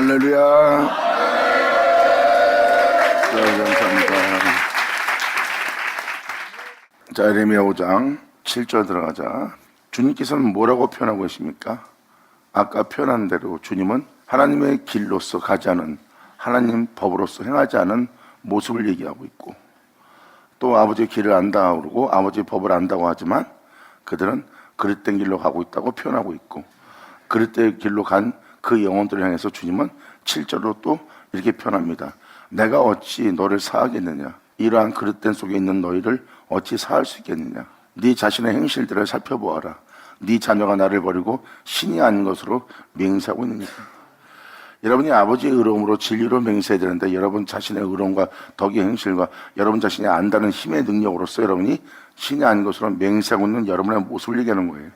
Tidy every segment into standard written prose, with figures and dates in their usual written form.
할렐루야. 감사합니다. 자, 예레미야 5장 7절 들어가자. 주님께서는 뭐라고 표현하고 계십니까? 아까 표현한 대로 주님은 하나님의 길로서 가지 않은, 하나님 법으로서 행하지 않은 모습을 얘기하고 있고, 또 아버지의 길을 안다 그러고 아버지의 법을 안다고 하지만 그들은 그릇된 길로 가고 있다고 표현하고 있고, 그릇된 길로 간 그 영혼들을 향해서 주님은 7절로 또 이렇게 표현합니다. 내가 어찌 너를 사하겠느냐? 이러한 그릇된 속에 있는 너희를 어찌 사할 수 있겠느냐? 네 자신의 행실들을 살펴보아라. 네 자녀가 나를 버리고 신이 아닌 것으로 맹세하고 있느니까. 여러분이 아버지의 의로움으로 진리로 맹세해야 되는데, 여러분 자신의 의로움과 덕의 행실과 여러분 자신이 안다는 힘의 능력으로서 여러분이 신이 아닌 것으로 맹세하고 있는 여러분의 모습을 얘기하는 거예요.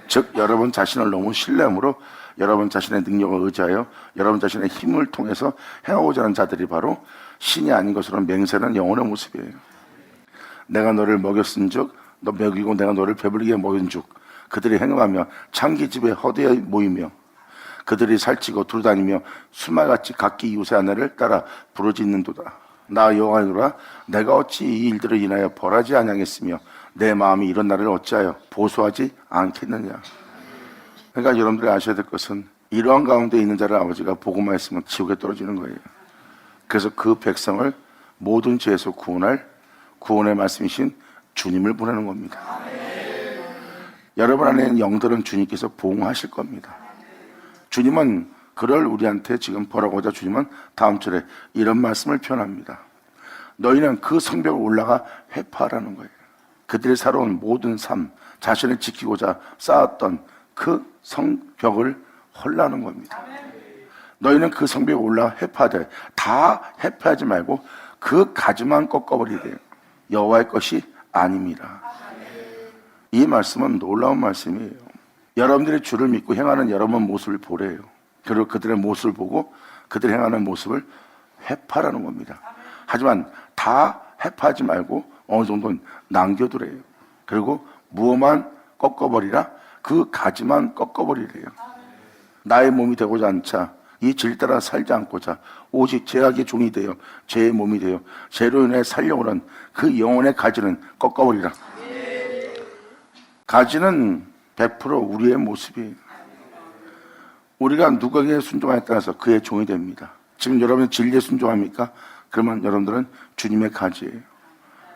즉, 여러분 자신을 너무 신뢰함으로 여러분 자신의 능력을 의지하여 여러분 자신의 힘을 통해서 행하고자 하는 자들이 바로 신이 아닌 것으로 맹세하는 영혼의 모습이에요. 내가 너를 먹였은즉 너 먹이고 내가 너를 배부르게 먹인즉 그들이 행함하며 창기집에 허대에 모이며 그들이 살찌고 두루다니며 수말같이 각기 이웃의 아내를 따라 부르짖는도다. 나 여호와노라. 내가 어찌 이 일들을 인하여 벌하지 아니하겠으며 내 마음이 이런 날을 어찌하여 보수하지 않겠느냐. 그러니까 여러분들이 아셔야 될 것은, 이러한 가운데 있는 자를 아버지가 보고만 했으면 지옥에 떨어지는 거예요. 그래서 그 백성을 모든 죄에서 구원할 구원의 말씀이신 주님을 보내는 겁니다. 여러분 안에 있는 영들은 주님께서 보호하실 겁니다. 주님은 그럴 우리한테 지금 보라고자 주님은 다음 절에 이런 말씀을 표현합니다. 너희는 그 성벽을 올라가 회파하라는 거예요. 그들이 살아온 모든 삶, 자신을 지키고자 쌓았던 그 성벽을 헐라는 겁니다. 너희는 그 성벽에 올라가 회파하되, 다 회파하지 말고 그 가지만 꺾어버리래요. 여호와의 것이 아닙니다. 이 말씀은 놀라운 말씀이에요. 여러분들이 주를 믿고 행하는 여러분 모습을 보래요. 그리고 그들의 모습을 보고 그들이 행하는 모습을 회파라는 겁니다. 하지만 다 회파하지 말고 어느 정도는 남겨두래요. 그리고 무엇만 꺾어버리라? 그 가지만 꺾어버리래요. 나의 몸이 되고자 않자, 이 질 따라 살지 않고자 오직 죄악의 종이 되어 죄의 몸이 되어 죄로 인해 살려고 하는 그 영혼의 가지는 꺾어버리라. 가지는 100% 우리의 모습이에요. 우리가 누구에게 순종하에 따라서 그의 종이 됩니다. 지금 여러분 진리에 순종합니까? 그러면 여러분들은 주님의 가지예요.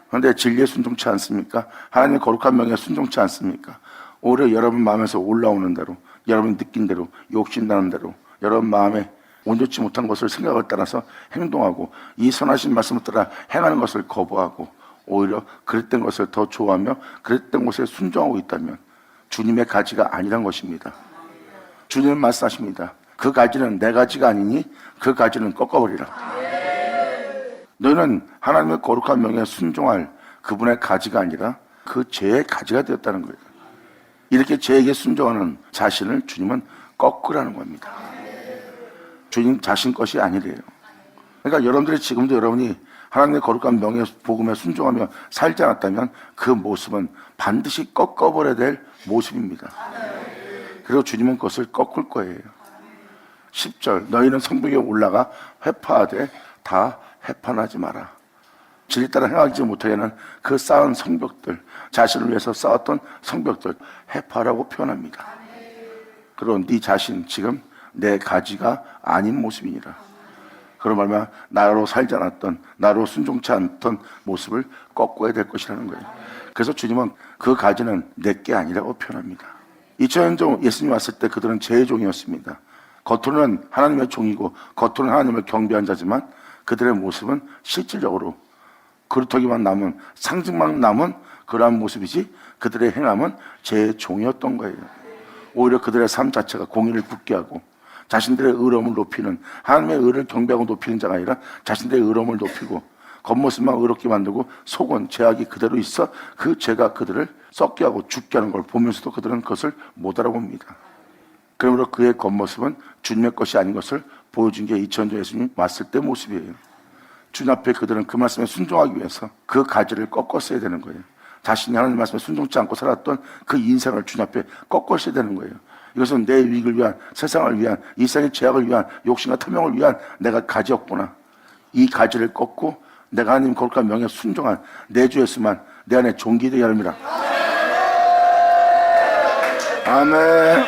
그런데 진리에 순종치 않습니까? 하나님의 거룩한 명예에 순종치 않습니까? 오히려 여러분 마음에서 올라오는 대로, 여러분이 느낀 대로, 욕심나는 대로, 여러분 마음에 온전치 못한 것을 생각을 따라서 행동하고, 이 선하신 말씀을 따라 행하는 것을 거부하고, 오히려 그릇된 것을 더 좋아하며 그릇된 것에 순종하고 있다면 주님의 가지가 아니란 것입니다. 주님은 말씀하십니다. 그 가지는 내 가지가 아니니 그 가지는 꺾어버리라. 너희는 하나님의 거룩한 명예에 순종할 그분의 가지가 아니라 그 죄의 가지가 되었다는 거예요. 이렇게 죄에게 순종하는 자신을 주님은 꺾으라는 겁니다. 주님 자신 것이 아니래요. 그러니까 여러분들이 지금도 여러분이 하나님의 거룩한 명예 복음에 순종하며 살지 않았다면 그 모습은 반드시 꺾어버려야 될 모습입니다. 그리고 주님은 그것을 꺾을 거예요. 10절 너희는 성벽에 올라가 회파하되 다 회판하지 마라. 진리 따라 행하지 못하게 하는 그 쌓은 성벽들, 자신을 위해서 쌓았던 성벽들 회파라고 표현합니다. 그리고 네 자신 지금 내 가지가 아닌 모습이니라. 그런 말만 나로 살지 않았던, 나로 순종치 않던 모습을 꺾어야 될 것이라는 거예요. 그래서 주님은 그 가지는 내게 아니라고 표현합니다. 2000년 전 예수님 왔을 때 그들은 죄의 종이었습니다. 겉으로는 하나님의 종이고 겉으로는 하나님을 경배한 자지만 그들의 모습은 실질적으로 그루터기만 남은, 상징만 남은 그러한 모습이지 그들의 행함은 죄의 종이었던 거예요. 오히려 그들의 삶 자체가 공의를 굳게 하고 자신들의 의로움을 높이는, 하나님의 의를 경배하고 높이는 자가 아니라 자신들의 의로움을 높이고 겉모습만 의롭게 만들고 속은 죄악이 그대로 있어 그 죄가 그들을 썩게 하고 죽게 하는 걸 보면서도 그들은 그것을 못 알아봅니다. 그러므로 그의 겉모습은 주님의 것이 아닌 것을 보여준 게 2000년 전 예수님 왔을 때 모습이에요. 주님 앞에 그들은 그 말씀에 순종하기 위해서 그 가지를 꺾었어야 되는 거예요. 자신이 하나님 말씀에 순종치 않고 살았던 그 인생을 주님 앞에 꺾었어야 되는 거예요. 이것은 내 유익을 위한, 세상을 위한, 이 세상의 죄악을 위한, 욕심과 탐욕을 위한 내가 가지였구나. 이 가지를 꺾고 내가 하나님 거룩한 명예에 순종한 내 주 예수만 내 안에 존귀되게 하렵니다. 아멘.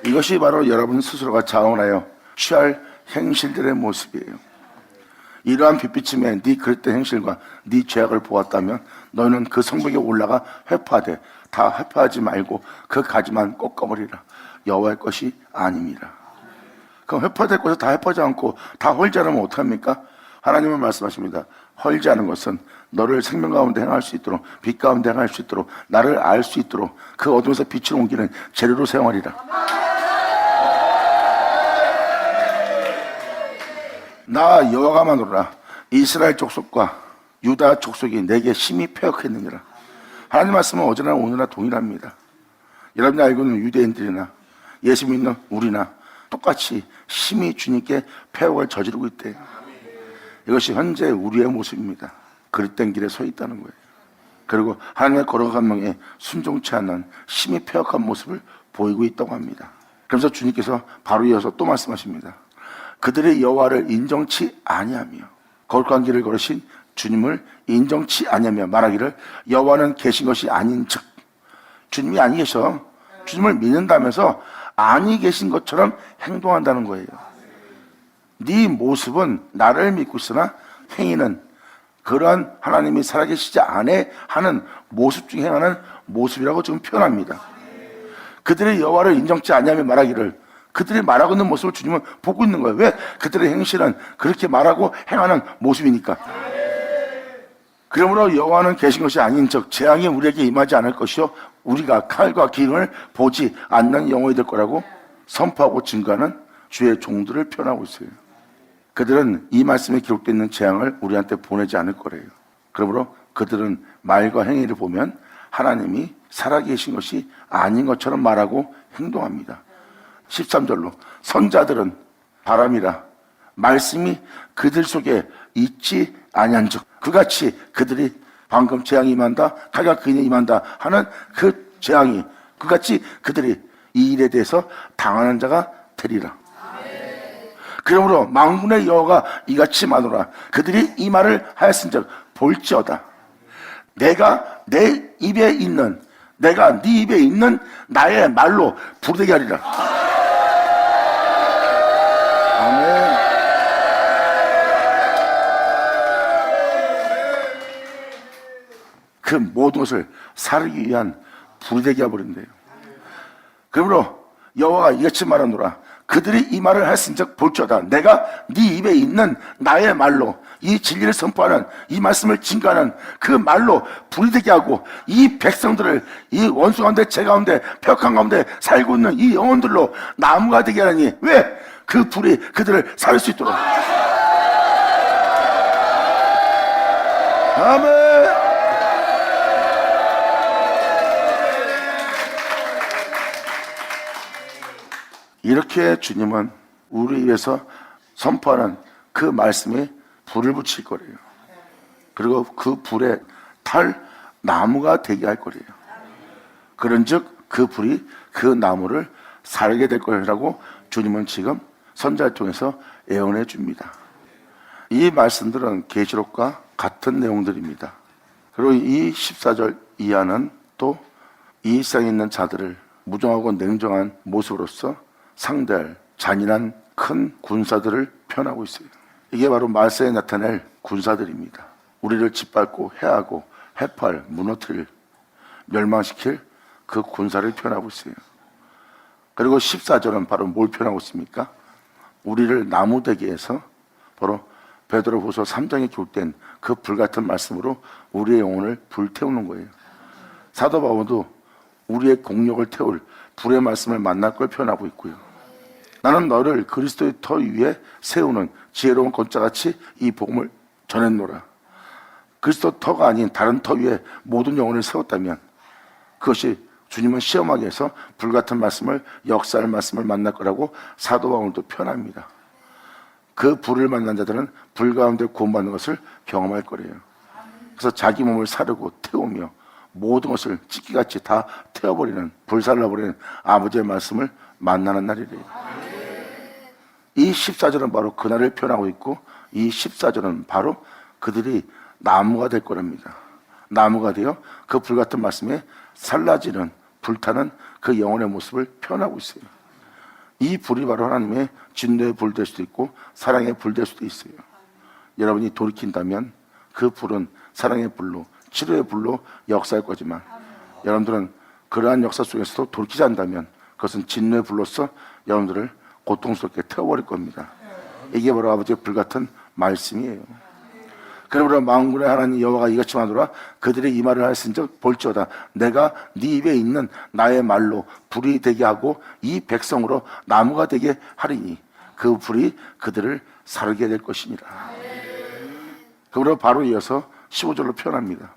이것이 바로 여러분 스스로가 자원하여 취할 행실들의 모습이에요. 이러한 빛비침에 네 그릇된 행실과 네 죄악을 보았다면 너희는 그 성벽에 올라가 회파하되 다 회파하지 말고 그 가지만 꺾어버리라. 여호와의 것이 아닙니다. 그럼 회파될 것을 다 회파하지 않고 다 헐지 않으면 어떡합니까? 하나님은 말씀하십니다. 헐지 않은 것은 너를 생명 가운데 행할 수 있도록, 빛 가운데 행할 수 있도록, 나를 알 수 있도록 그 어둠에서 빛을 옮기는 재료로 사용하리라. 나 여호와가 마노라. 이스라엘 족속과 유다 족속이 내게 심히 패역했느니라. 하나님 말씀은 어제나 오늘나 동일합니다. 여러분이 알고 있는 유대인들이나 예수 믿는 우리나 똑같이 심히 주님께 패역을 저지르고 있대요. 이것이 현재 우리의 모습입니다. 그릇된 길에 서 있다는 거예요. 그리고 하나님의 거룩한 명에 순종치 않는 심히 패역한 모습을 보이고 있다고 합니다. 그래서 주님께서 바로 이어서 또 말씀하십니다. 그들의 여호와를 인정치 아니하며 거룩한 길을 걸으신 주님을 인정치 아니하며 말하기를 여호와는 계신 것이 아닌 즉, 주님이 아니 계셔. 주님을 믿는다면서 아니 계신 것처럼 행동한다는 거예요. 네 모습은 나를 믿고 있으나 행위는 그러한 하나님이 살아계시지 않아 하는 모습 중에 행하는 모습이라고 지금 표현합니다. 그들의 여호와를 인정치 아니하며 말하기를, 그들이 말하고 있는 모습을 주님은 보고 있는 거예요. 왜? 그들의 행실은 그렇게 말하고 행하는 모습이니까. 그러므로 여호와는 계신 것이 아닌 즉 재앙이 우리에게 임하지 않을 것이요 우리가 칼과 기름을 보지 않는 영혼이 될 거라고 선포하고 증거하는 주의 종들을 표현하고 있어요. 그들은 이 말씀에 기록되어 있는 재앙을 우리한테 보내지 않을 거래요. 그러므로 그들은 말과 행위를 보면 하나님이 살아계신 것이 아닌 것처럼 말하고 행동합니다. 13절로 선자들은 바람이라 말씀이 그들 속에 있지 아니한즉 그같이 그들이 방금 재앙이 임한다, 칼과 그인이 임한다 하는 그 재앙이 그같이 그들이 이 일에 대해서 당하는 자가 되리라. 그러므로 만군의 여호와가 이같이 말하노라. 그들이 이 말을 하였은즉 볼지어다. 내가 내 입에 있는, 내가 네 입에 있는 나의 말로 부르게 하리라. 아멘. 그 모든 것을 살기 위한 부르게 해버린대요. 그러므로 여호와가 이같이 말하노라. 그들이 이 말을 했은즉 볼지어다. 내가 네 입에 있는 나의 말로 이 진리를 선포하는 이 말씀을 증거하는 그 말로 불이 되게 하고 이 백성들을 이 원수 가운데 제 가운데 벽한 가운데 살고 있는 이 영혼들로 나무가 되게 하라니. 왜? 그 불이 그들을 살릴 수 있도록. 아멘. 이렇게 주님은 우리 위해서 선포하는 그 말씀에 불을 붙일 거래요. 그리고 그 불에 탈 나무가 되게 할 거래요. 그런즉 그 불이 그 나무를 살게 될 거라고 주님은 지금 선자를 통해서 예언해 줍니다. 이 말씀들은 계시록과 같은 내용들입니다. 그리고 이 14절 이하는 또 이 세상에 있는 자들을 무정하고 냉정한 모습으로서 상대할 잔인한 큰 군사들을 표현하고 있어요. 이게 바로 말세에 나타낼 군사들입니다. 우리를 짓밟고 해하고 해팔, 무너뜨릴, 멸망시킬 그 군사를 표현하고 있어요. 그리고 14절은 바로 뭘 표현하고 있습니까? 우리를 나무되게 해서 바로 베드로후서 3장에 기록된 그 불같은 말씀으로 우리의 영혼을 불태우는 거예요. 사도 바울도 우리의 공력을 태울 불의 말씀을 만날 걸 표현하고 있고요. 나는 너를 그리스도의 터 위에 세우는 지혜로운 권자같이 이 복음을 전했노라. 그리스도 터가 아닌 다른 터 위에 모든 영혼을 세웠다면 그것이 주님은 시험하게 해서 불같은 말씀을, 역사할 말씀을 만날 거라고 사도 바울도 표현합니다. 그 불을 만난 자들은 불 가운데 구원받는 것을 경험할 거래요. 그래서 자기 몸을 사르고 태우며 모든 것을 찢기같이 다 태워버리는, 불살라버리는 아버지의 말씀을 만나는 날이래요. 이 14절은 바로 그날을 표현하고 있고, 이 14절은 바로 그들이 나무가 될 거랍니다. 나무가 되어 그 불같은 말씀에 살라지는, 불타는 그 영혼의 모습을 표현하고 있어요. 이 불이 바로 하나님의 진노의 불 될 수도 있고 사랑의 불 될 수도 있어요. 여러분이 돌이킨다면 그 불은 사랑의 불로, 치료의 불로 역사할 거지만, 여러분들은 그러한 역사 속에서도 돌이키지 않는다면 그것은 진노의 불로서 여러분들을 고통스럽게 태워버릴 겁니다. 이게 바로 아버지의 불같은 말씀이에요. 그러므로 만군의 하나님 여호와가 이같이 말하노라. 그들이 이 말을 하였은즉 볼지어다 내가 네 입에 있는 나의 말로 불이 되게 하고 이 백성으로 나무가 되게 하리니 그 불이 그들을 사르게 될 것이니라. 그러므로 바로 이어서 15절로 표현합니다.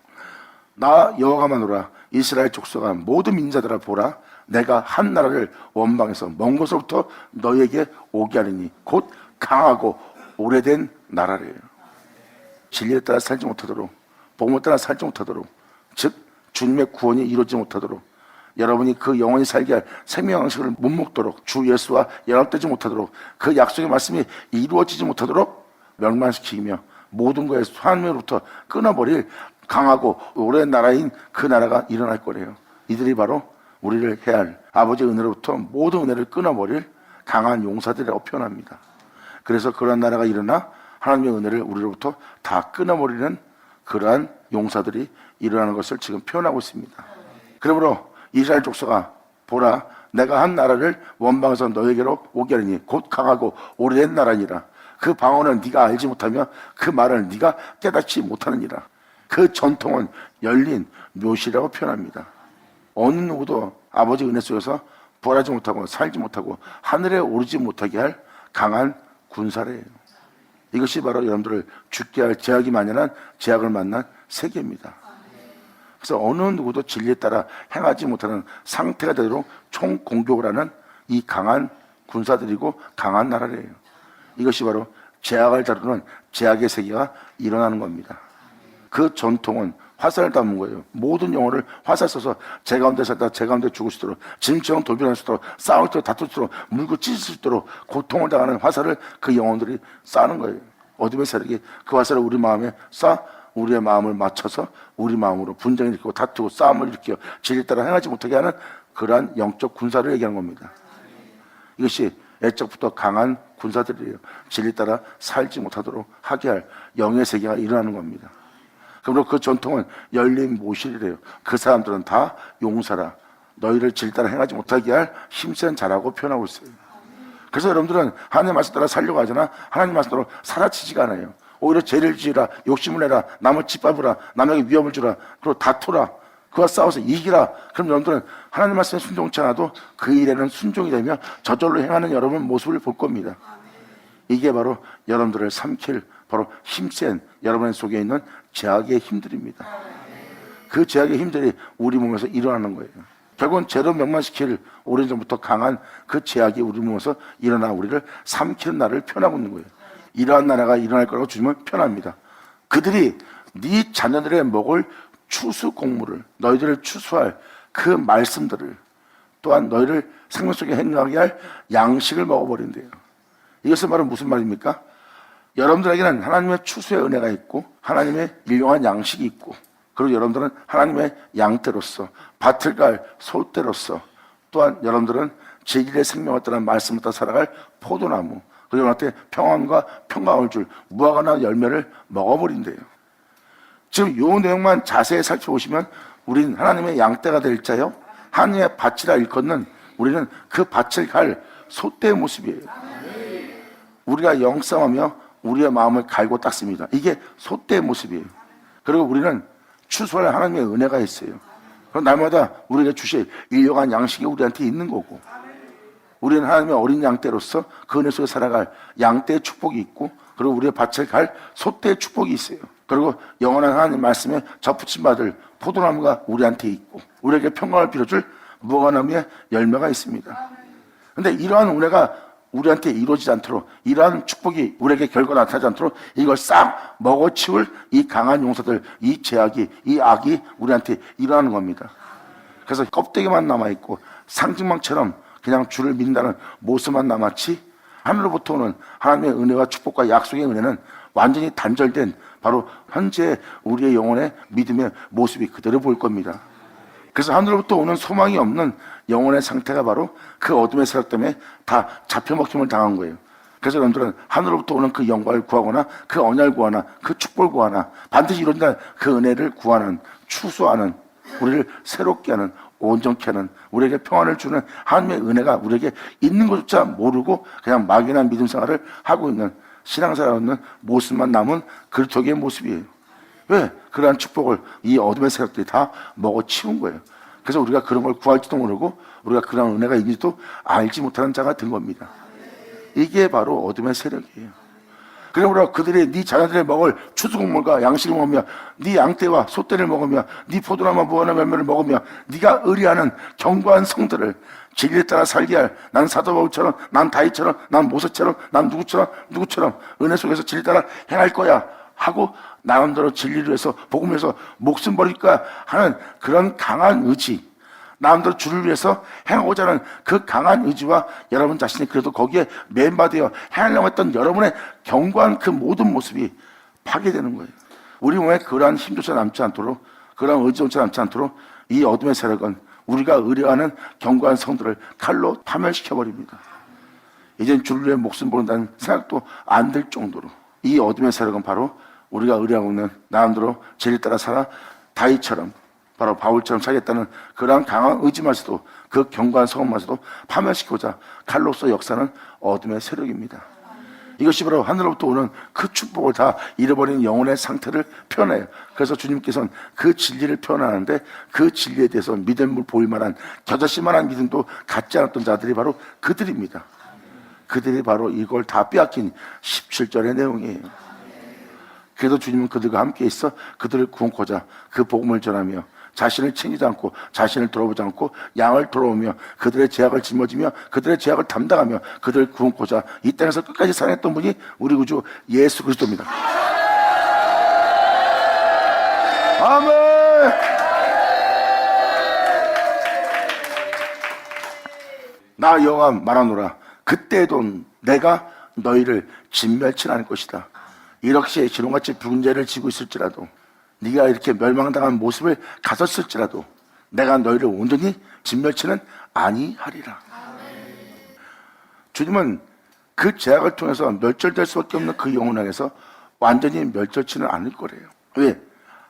나 여호와가 말하노라. 이스라엘 족속아 모든 민자들아 보라. 내가 한 나라를 원방에서 먼 곳으로부터 너에게 오게 하리니 곧 강하고 오래된 나라래요. 진리에 따라 살지 못하도록, 복음에 따라 살지 못하도록, 즉 주님의 구원이 이루어지지 못하도록, 여러분이 그 영원히 살게 할 생명 양식을 못 먹도록, 주 예수와 연합되지 못하도록, 그 약속의 말씀이 이루어지지 못하도록 멸망시키며 모든 것에 하나님으로부터 끊어버릴 강하고 오랜 나라인 그 나라가 일어날 거래요. 이들이 바로 우리를 해야 할 아버지의 은혜로부터 모든 은혜를 끊어버릴 강한 용사들이라고 표현합니다. 그래서 그런 나라가 일어나 하나님의 은혜를 우리로부터 다 끊어버리는 그러한 용사들이 일어나는 것을 지금 표현하고 있습니다. 그러므로 이스라엘 족속아 보라. 내가 한 나라를 원방에서 너에게로 오게 하리니 곧 강하고 오래된 나라니라. 그 방언을 네가 알지 못하며 그 말을 네가 깨닫지 못하느니라. 그 전통은 열린 묘시라고 표현합니다. 어느 누구도 아버지 은혜 속에서 부활하지 못하고 살지 못하고 하늘에 오르지 못하게 할 강한 군사래요. 이것이 바로 여러분들을 죽게 할 제약이 만연한 제약을 만난 세계입니다. 그래서 어느 누구도 진리에 따라 행하지 못하는 상태가 되도록 총공격을 하는 이 강한 군사들이고 강한 나라래요. 이것이 바로 제약을 다루는 제약의 세계가 일어나는 겁니다. 그 전통은 화살을 담은 거예요. 모든 영혼을 화살 써서 제 가운데 살다 제 가운데 죽을 수 있도록, 짐처럼 돌변할 수 있도록, 싸울 수 있도록, 다툴 수 있도록, 물고 찢을 수 있도록 고통을 당하는 화살을 그 영혼들이 쏴는 거예요. 어둠의 세력이 그 화살을 우리 마음에 쏴 우리의 마음을 맞춰서 우리 마음으로 분쟁을 일으키고 다투고 싸움을 일으켜 진리에 따라 행하지 못하게 하는 그러한 영적 군사를 얘기하는 겁니다. 이것이 애적부터 강한 군사들이에요. 진리에 따라 살지 못하도록 하게 할 영의 세계가 일어나는 겁니다. 그러므로 그 전통은 열린 모실이래요. 그 사람들은 다 용사라. 너희를 진리 따라 행하지 못하게 할 힘센 자라고 표현하고 있어요. 그래서 여러분들은 하나님의 말씀 따라 살려고 하잖아. 하나님의 말씀 따라 사라지지가 않아요. 오히려 죄를 지으라, 욕심을 내라, 남을 짓밟으라, 남에게 위협을 주라, 그리고 다투라, 그와 싸워서 이기라. 그럼 여러분들은 하나님 말씀에 순종치 않아도 그 일에는 순종이 되며 저절로 행하는 여러분 모습을 볼 겁니다. 이게 바로 여러분들을 삼킬 바로 힘센 여러분 속에 있는 제약의 힘들입니다. 그 제약의 힘들이 우리 몸에서 일어나는 거예요. 결국은 죄로 멸망시킬 오래전부터 강한 그 제약이 우리 몸에서 일어나 우리를 삼키는 날을 표현하고 있는 거예요. 이러한 나라가 일어날 거라고 주님은 표현합니다. 그들이 네 자녀들의 먹을 추수 곡물을, 너희들을 추수할 그 말씀들을, 또한 너희를 생명 속에 행하게 할 양식을 먹어버린대요. 이것은 바로 무슨 말입니까? 여러분들에게는 하나님의 추수의 은혜가 있고 하나님의 일용한 양식이 있고, 그리고 여러분들은 하나님의 양떼로서, 밭을 갈 소떼로서, 또한 여러분들은 제1의 생명을 따라 말씀을 따라 살아갈 포도나무, 그리고 여러분한테 평안과 평강을 줄 무화과나 열매를 먹어버린대요. 지금 이 내용만 자세히 살펴보시면 우리는 하나님의 양떼가 될 자요, 하나님의 밭이라 일컫는 우리는 그 밭을 갈 소떼의 모습이에요. 우리가 영싸움하며 우리의 마음을 갈고 닦습니다. 이게 소떼의 모습이에요. 그리고 우리는 추수할 하나님의 은혜가 있어요. 그럼 날마다 우리에게 주실 일용한 양식이 우리한테 있는 거고, 우리는 하나님의 어린 양떼로서 그 은혜 속에 살아갈 양떼의 축복이 있고, 그리고 우리의 밭을 갈 소떼의 축복이 있어요. 그리고 영원한 하나님 말씀에 접붙임 받을 포도나무가 우리한테 있고, 우리에게 평강을 빌어줄 무화과나무의 열매가 있습니다. 그런데 이러한 은혜가 우리한테 이루어지지 않도록, 이러한 축복이 우리에게 결과 나타나지 않도록 이걸 싹 먹어치울 이 강한 용사들, 이 제약이, 이 악이 우리한테 일어나는 겁니다. 그래서 껍데기만 남아있고 상징망처럼 그냥 주를 믿는다는 모습만 남았지, 하늘로부터 오는 하나님의 은혜와 축복과 약속의 은혜는 완전히 단절된 바로 현재 우리의 영혼의 믿음의 모습이 그대로 보일 겁니다. 그래서 하늘로부터 오는 소망이 없는 영혼의 상태가 바로 그 어둠의 세력 때문에 다 잡혀먹힘을 당한 거예요. 그래서 여러분들은 하늘로부터 오는 그 영광을 구하거나 그 언약을 구하나 그 축복을 구하나 반드시 이룬다 그 은혜를 구하는, 추수하는, 우리를 새롭게 하는, 온전케 하는, 우리에게 평안을 주는 하나님의 은혜가 우리에게 있는 것조차 모르고 그냥 막연한 믿음 생활을 하고 있는, 신앙생활하는 모습만 남은 그리스도의 모습이에요. 왜? 그러한 축복을 이 어둠의 세력들이 다 먹어치운 거예요. 그래서 우리가 그런 걸 구할지도 모르고 우리가 그런 은혜가 있는지도 알지 못하는 자가 된 겁니다. 이게 바로 어둠의 세력이에요. 그래서 우리가 그들이 네 자녀들의 먹을 추수곡물과 양식을 먹으며 네 양떼와 소떼를 먹으며 네 포도나무와 무화과 열매를 먹으며 네가 의리하는 견고한 성들을 진리에 따라 살게 할, 난 사도 바울처럼, 난 다윗처럼, 난 모세처럼, 난 누구처럼 은혜 속에서 진리 따라 행할 거야 하고 나름대로 진리를 위해서, 복음을 위해서 목숨 버릴 거야 하는 그런 강한 의지, 나름대로 주를 위해서 행하고자 하는 그 강한 의지와 여러분 자신이 그래도 거기에 멤버되어 행하려고 했던 여러분의 견고한 그 모든 모습이 파괴되는 거예요. 우리 몸에 그러한 힘조차 남지 않도록, 그러한 의지조차 남지 않도록 이 어둠의 세력은 우리가 의뢰하는 견고한 성들을 칼로 파멸시켜버립니다. 이젠 주를 위해 목숨 버린다는 생각도 안 들 정도로 이 어둠의 세력은 바로 우리가 의뢰하고 있는 나름대로 진리 따라 살아 다윗처럼, 바로 바울처럼 살겠다는 그러한 강한 의지마저도, 그 견고한 성마저도 파멸시키고자 칼로서 역사는 어둠의 세력입니다. 이것이 바로 하늘로부터 오는 그 축복을 다 잃어버린 영혼의 상태를 표현해요. 그래서 주님께서는 그 진리를 표현하는데 그 진리에 대해서 믿음을 보일 만한, 겨자씨 만한 믿음도 갖지 않았던 자들이 바로 그들입니다. 그들이 바로 이걸 다 빼앗긴 17절의 내용이에요. 그래도 주님은 그들과 함께 있어 그들을 구원코자 그 복음을 전하며 자신을 챙기지 않고 자신을 돌아보지 않고 양을 돌아오며 그들의 죄악을 짊어지며 그들의 죄악을 담당하며 그들을 구원코자 이 땅에서 끝까지 살아냈던 분이 우리 구주 예수 그리스도입니다. 아멘. 나 여호와 말하노라, 그때에도 내가 너희를 진멸치 않을 것이다. 이렇게 기름같이 붉은 죄를 지고 있을지라도, 네가 이렇게 멸망당한 모습을 가졌을지라도 내가 너희를 온전히 진멸치는 아니하리라. 주님은 그 죄악을 통해서 멸절될 수밖에 없는 그 영혼 안에서 완전히 멸절치는 않을 거래요. 왜?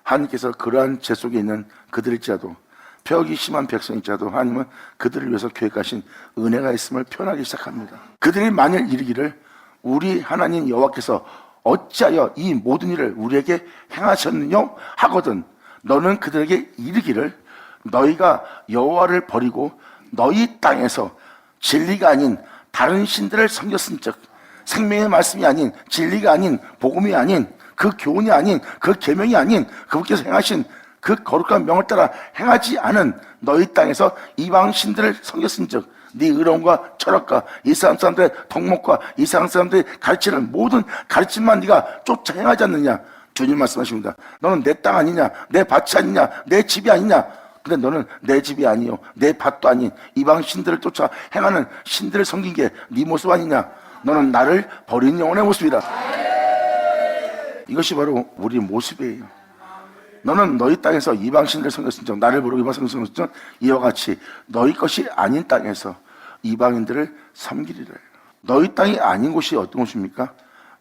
하나님께서 그러한 죄 속에 있는 그들일지라도, 폐역이 심한 백성일지라도 하나님은 그들을 위해서 계획하신 은혜가 있음을 표현하기 시작합니다. 그들이 만일 이르기를 우리 하나님 여호와께서 어찌하여 이 모든 일을 우리에게 행하셨느냐 하거든 너는 그들에게 이르기를 너희가 여호와를 버리고 너희 땅에서 진리가 아닌 다른 신들을 섬겼은즉, 생명의 말씀이 아닌, 진리가 아닌, 복음이 아닌, 그 교훈이 아닌, 그 계명이 아닌 그분께서 행하신 그 거룩한 명을 따라 행하지 않은 너희 땅에서 이방 신들을 섬겼은즉 네 의로움과 철학과 이스라엘 사람들의 덕목과 이스라엘 사람들의 가르치는 모든 가르침만 네가 쫓아 행하지 않느냐. 주님 말씀하십니다. 너는 내 땅 아니냐, 내 밭이 아니냐, 내 집이 아니냐. 근데 너는 내 집이 아니요, 내 밭도 아닌 이방 신들을 쫓아 행하는 신들을 섬긴 게 네 모습 아니냐. 너는 나를 버린 영혼의 모습이다. 이것이 바로 우리 모습이에요. 너는 너희 땅에서 이방신들을 섬겼은즉, 나를 부르고 이방신들을 섬겼은즉 이와 같이 너희 것이 아닌 땅에서 이방인들을 섬기리라. 너희 땅이 아닌 곳이 어떤 곳입니까?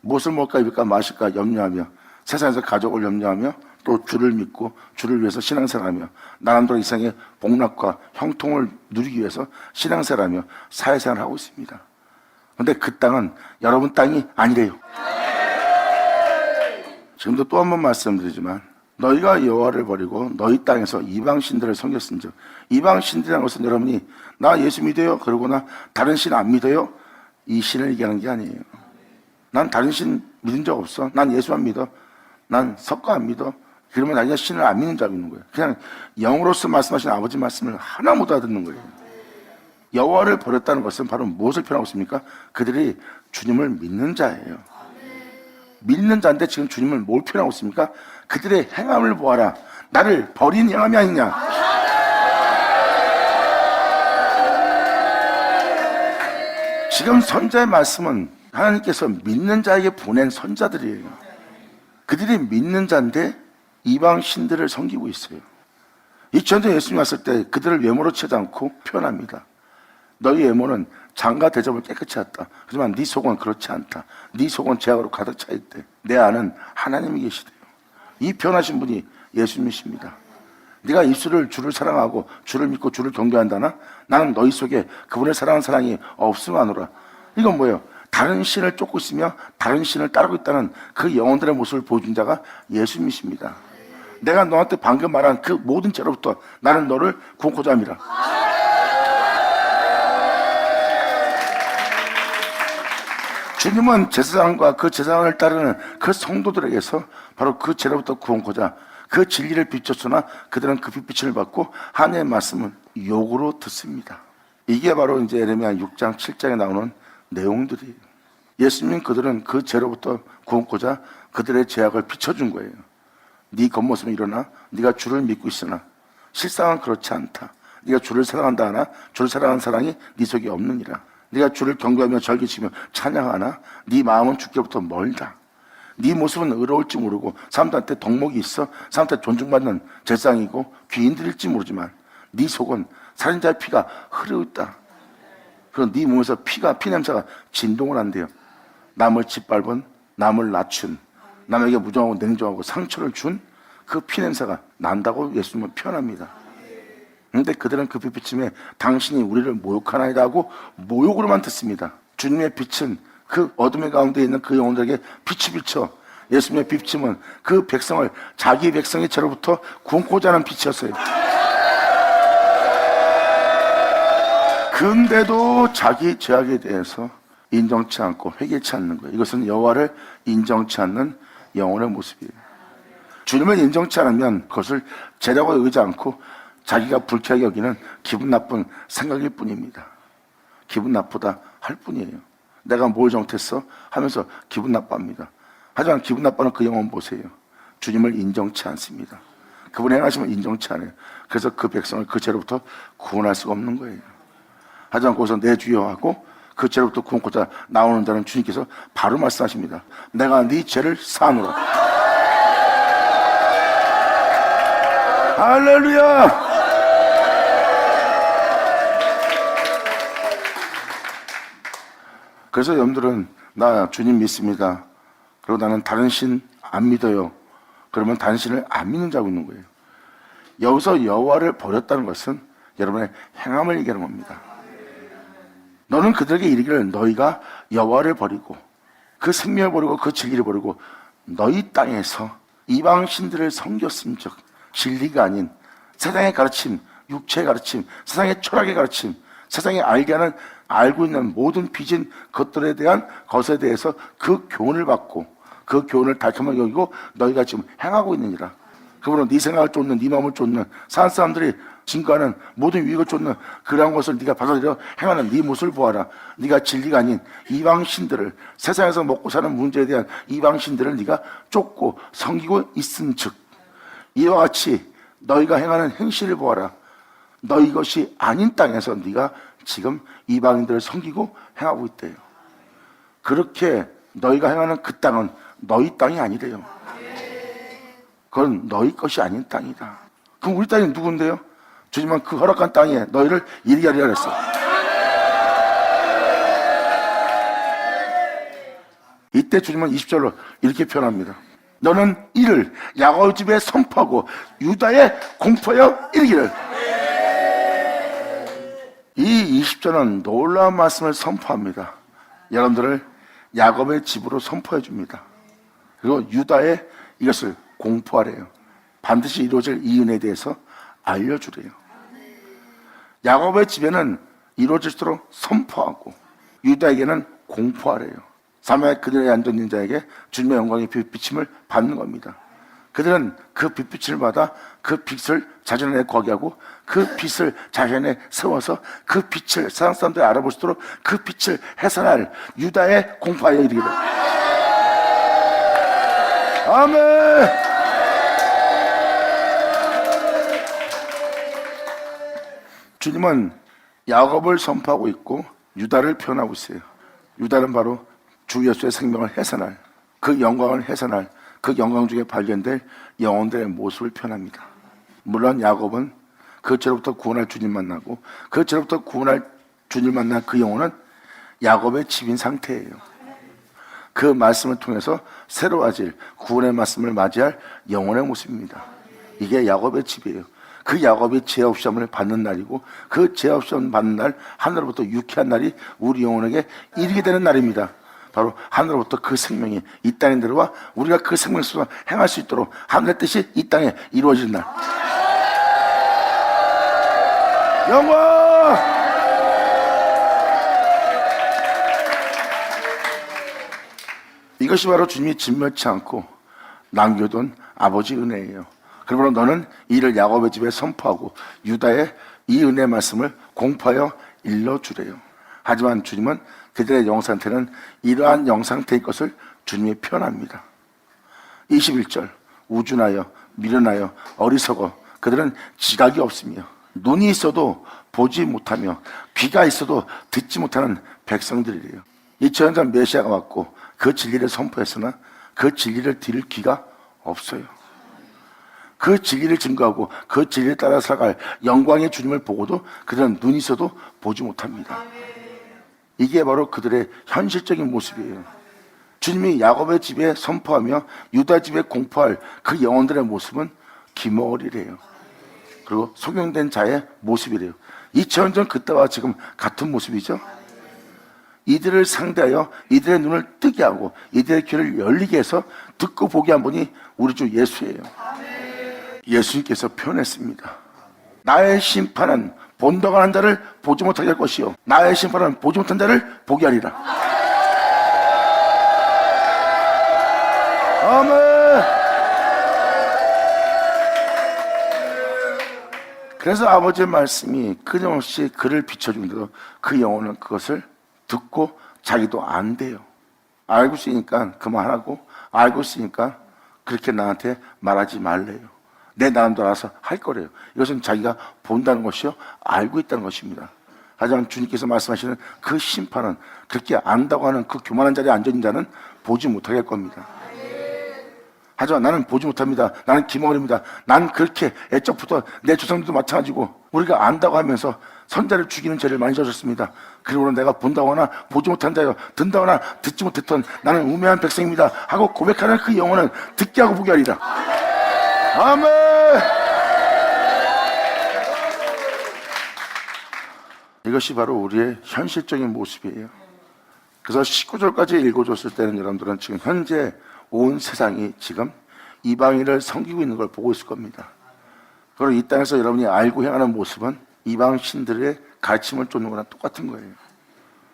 무엇을 먹을까 입을까 마실까 염려하며, 세상에서 가족을 염려하며, 또 주를 믿고 주를 위해서 신앙생활하며 나름대로 이 세상의 복락과 형통을 누리기 위해서 신앙생활하며 사회생활을 하고 있습니다. 그런데 그 땅은 여러분 땅이 아니래요. 지금도 또 한 번 말씀드리지만, 너희가 여호와를 버리고 너희 땅에서 이방신들을 섬겼은즉, 이방신들이라는 것은 여러분이 나 예수 믿어요 그러거나 다른 신 안 믿어요 이 신을 얘기하는 게 아니에요. 난 다른 신 믿은 적 없어, 난 예수만 믿어, 난 석가 안 믿어, 그러면 나중에 신을 안 믿는 자 믿는 거예요. 그냥 영으로서 말씀하신 아버지 말씀을 하나 못 알아듣는 거예요. 여호와를 버렸다는 것은 바로 무엇을 표현하고 있습니까? 그들이 주님을 믿는 자예요. 믿는 자인데 지금 주님을 뭘 표현하고 있습니까? 그들의 행함을 보아라. 나를 버린 행함이 아니냐. 지금 선자의 말씀은 하나님께서 믿는 자에게 보낸 선자들이에요. 그들이 믿는 자인데 이방 신들을 섬기고 있어요. 2000년 예수님 왔을 때 그들을 외모로 치지 않고 표현합니다. 너희 외모는 장과 대접을 깨끗이 했다. 하지만 네 속은 그렇지 않다. 네 속은 죄악으로 가득 차 있대. 내 안은 하나님이 계시대요. 이 표현하신 분이 예수님이십니다. 네가 입술을 주를 사랑하고 주를 믿고 주를 경배한다나? 나는 너희 속에 그분을 사랑하는 사랑이 없음하노라. 이건 뭐예요? 다른 신을 쫓고 있으며 다른 신을 따르고 있다는 그 영혼들의 모습을 보여준 자가 예수님이십니다. 내가 너한테 방금 말한 그 모든 죄로부터 나는 너를 구원코자 함이라. 주님은 제사장과 그 제사장을 따르는 그 성도들에게서 바로 그 죄로부터 구원코자 그 진리를 비췄으나 그들은 그 빛을 받고 하나님의 말씀을 욕으로 듣습니다. 이게 바로 이제 예레미야 6장 7장에 나오는 내용들이에요. 예수님 그들은 그 죄로부터 구원코자 그들의 죄악을 비춰준 거예요. 네 겉모습은 일어나 네가 주를 믿고 있으나 실상은 그렇지 않다. 네가 주를 사랑한다 하나 주를 사랑하는 사랑이 네 속에 없느니라. 네가 주를 경배하며 절기치며 찬양하나 네 마음은 주께로부터 멀다. 네 모습은 의로울지 모르고 사람들한테 덕목이 있어 사람한테 존중받는 제사장이고 귀인들일지 모르지만 네 속은 살인자의 피가 흐르고 있다. 그리고 네 몸에서 피냄새가 진동을 한대요. 남을 짓밟은, 남을 낮춘, 남에게 무정하고 냉정하고 상처를 준 그 피냄새가 난다고 예수님은 표현합니다. 그런데 그들은 그 빛비침에 당신이 우리를 모욕하나이다 하고 모욕으로만 듣습니다. 주님의 빛은 그 어둠의 가운데 있는 그 영혼들에게 빛이 비쳐 예수님의 빛침은 그 백성을 자기 백성의 죄로부터 구원코자 하는 빛이었어요. 근데도 자기 죄악에 대해서 인정치 않고 회개치 않는 거예요. 이것은 여호와를 인정치 않는 영혼의 모습이에요. 주님을 인정치 않으면 그것을 죄라고 여기지 않고 자기가 불쾌하게 여기는 기분 나쁜 생각일 뿐입니다. 기분 나쁘다 할 뿐이에요. 내가 뭘 잘못했어? 하면서 기분 나빠합니다. 하지만 기분 나빠하는 그 영혼 보세요. 주님을 인정치 않습니다. 그분의 행하심을 인정치 않아요. 그래서 그 백성을 그 죄로부터 구원할 수가 없는 거예요. 하지만 거기서 내 주여 하고 그 죄로부터 구원코자 나오는 자는 주님께서 바로 말씀하십니다. 내가 네 죄를 사하노라. 할렐루야! 그래서 여러분들은 나 주님 믿습니다. 그리고 나는 다른 신 안 믿어요. 그러면 다른 신을 안 믿는 자고 있는 거예요. 여기서 여호와를 버렸다는 것은 여러분의 행함을 얘기하는 겁니다. 너는 그들에게 이르기를 너희가 여호와를 버리고 그 생명을 버리고 그 진리를 버리고 너희 땅에서 이방 신들을 섬겼음즉 진리가 아닌 세상의 가르침, 육체의 가르침, 세상의 철학의 가르침, 세상에 알고 있는 모든 빚진 것들에 대한 것에 대해서 그 교훈을 받고 그 교훈을 달콤하게 여기고 너희가 지금 행하고 있느니라. 그분은 네 생각을 쫓는, 네 마음을 쫓는, 사는 사람들이 증거하는 모든 유익을 쫓는 그러한 것을 네가 받아들여 행하는 네 모습을 보아라. 네가 진리가 아닌 이방신들을, 세상에서 먹고 사는 문제에 대한 이방신들을 네가 쫓고 섬기고 있은즉 이와 같이 너희가 행하는 행실을 보아라. 너희 것이 아닌 땅에서 네가 지금 이방인들을 섬기고 행하고 있대요. 그렇게 너희가 행하는 그 땅은 너희 땅이 아니래요. 그건 너희 것이 아닌 땅이다. 그럼 우리 땅이 누군데요? 주님은 그 허락한 땅에 너희를 이르게 하리라 그랬어. 이때 주님은 20절로 이렇게 표현합니다. 너는 이를 야곱 집에 선포하고 유다에 공포하여 이르기를. 이 20절은 놀라운 말씀을 선포합니다. 여러분들을 야곱의 집으로 선포해 줍니다. 그리고 유다에 이것을 공포하래요. 반드시 이루어질 이 은혜에 대해서 알려주래요. 야곱의 집에는 이루어질수록 선포하고 유다에게는 공포하래요. 사마리아 그들의 앉아있는 자에게 주님의 영광의 비침을 받는 겁니다. 그들은 그 빛빛을 받아 그 빛을 자신 안에 거하게 하고 그 빛을 자신 안에 세워서 그 빛을 세상 사람들이 알아볼 수 있도록 그 빛을 해산할 유다의 공파에 이르기를. 아멘. 주님은 야곱을 선포하고 있고 유다를 표현하고 있어요. 유다는 바로 주 예수의 생명을 해산할, 그 영광을 해산할, 그 영광 중에 발견될 영혼들의 모습을 표현합니다. 물론 야곱은 그 죄로부터 구원할 주님 만나고 그 죄로부터 구원할 주님 만난 그 영혼은 야곱의 집인 상태예요. 그 말씀을 통해서 새로워질 구원의 말씀을 맞이할 영혼의 모습입니다. 이게 야곱의 집이에요. 그 야곱이 죄 없이 시험을 받는 날이고 그 죄 없이 시험 받는 날 하늘로부터 유쾌한 날이 우리 영혼에게 이르게 되는 날입니다. 바로 하늘로부터 그 생명이 이 땅에 내려와 우리가 그 생명 속에서 행할 수 있도록 하늘의 뜻이 이 땅에 이루어지는 날. 영광! 이것이 바로 주님이 진멸치 않고 남겨둔 아버지 은혜예요. 그러므로 너는 이를 야곱의 집에 선포하고 유다의 이 은혜의 말씀을 공포하여 일러주래요. 하지만 주님은 그들의 영상태는 이러한 영상태일 것을 주님이 표현합니다. 21절 우준하여 미련하여 어리석어 그들은 지각이 없으며 눈이 있어도 보지 못하며 귀가 있어도 듣지 못하는 백성들이래요. 2000년 전 메시아가 왔고 그 진리를 선포했으나 그 진리를 들을 귀가 없어요. 그 진리를 증거하고 그 진리를 따라 살아갈 영광의 주님을 보고도 그들은 눈이 있어도 보지 못합니다. 이게 바로 그들의 현실적인 모습이에요. 주님이 야곱의 집에 선포하며 유다 집에 공포할 그 영혼들의 모습은 기머리래요. 그리고 소경된 자의 모습이래요. 2000년 전 그때와 지금 같은 모습이죠. 이들을 상대하여 이들의 눈을 뜨게 하고 이들의 귀를 열리게 해서 듣고 보게 한 분이 우리 주 예수예요. 예수님께서 표현했습니다. 나의 심판은 본다고 하는 자를 보지 못하게 할 것이요 나의 심판은 보지 못한 자를 보게 하리라. 아멘. 그래서 아버지의 말씀이 끊임없이 그를 비춰주는데도 그 영혼은 그것을 듣고 자기도 안 돼요. 알고 있으니까 그만하고 알고 있으니까 그렇게 나한테 말하지 말래요. 내 나름대로 알아서 할 거래요. 이것은 자기가 본다는 것이요 알고 있다는 것입니다. 하지만 주님께서 말씀하시는 그 심판은 그렇게 안다고 하는 그 교만한 자리에 앉아있는 자는 보지 못하게 할 겁니다. 하지만 나는 보지 못합니다. 나는 기머리입니다. 난 그렇게 애적부터 내 조상들도 마찬가지고 우리가 안다고 하면서 선자를 죽이는 죄를 많이 졌습니다. 그리고 내가 본다거나 보지 못한 자요 듣다거나 듣지 못했던 나는 우매한 백성입니다 하고 고백하는 그 영혼은 듣게 하고 보게 하리라. 아멘. 이것이 바로 우리의 현실적인 모습이에요. 그래서 19절까지 읽어줬을 때는 여러분들은 지금 현재 온 세상이 지금 이방인을 섬기고 있는 걸 보고 있을 겁니다. 그리고 이 땅에서 여러분이 알고 행하는 모습은 이방 신들의 가르침을 쫓는 거랑 똑같은 거예요.